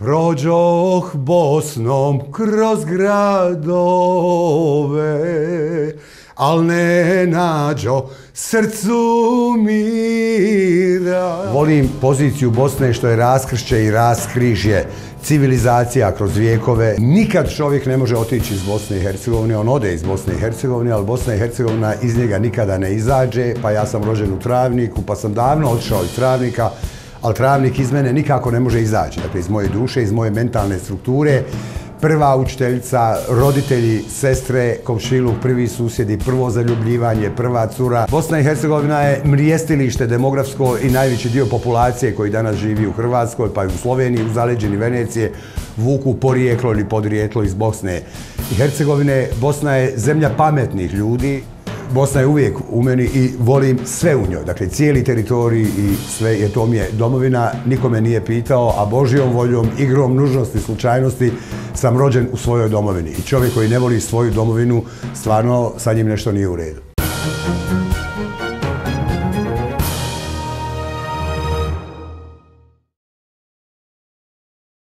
Prođoh Bosnom kroz gradove, al ne nađo srcu mira. Volim poziciju Bosne što je raskršće i raskrižje, civilizacija kroz vijekove. Nikad čovjek ne može otići iz Bosne i Hercegovine, on ode iz Bosne i Hercegovine, ali Bosna i Hercegovina iz njega nikada ne izađe, pa ja sam rođen u Travniku, pa sam davno otišao iz Travnika, ali Travnik iz mene nikako ne može izaći, dakle iz moje duše, iz moje mentalne strukture. Prva učiteljica, roditelji, sestre, komšiluk, prvi susjedi, prvo zaljubljivanje, prva cura. Bosna i Hercegovina je mrijestilište demografsko i najveći dio populacije koji danas živi u Hrvatskoj, pa i u Sloveniji, u zaleđini Venecije, vuku porijeklo ili podrijetlo iz Bosne i Hercegovine. Bosna je zemlja pametnih ljudi. Bosna je uvijek u meni i volim sve u njoj, dakle cijeli teritorij i sve, jer to mi je domovina, niko me nije pitao, a Božjom voljom, igrom nužnosti, slučajnosti sam rođen u svojoj domovini. I čovjek koji ne voli svoju domovinu, stvarno sa njim nešto nije u redu.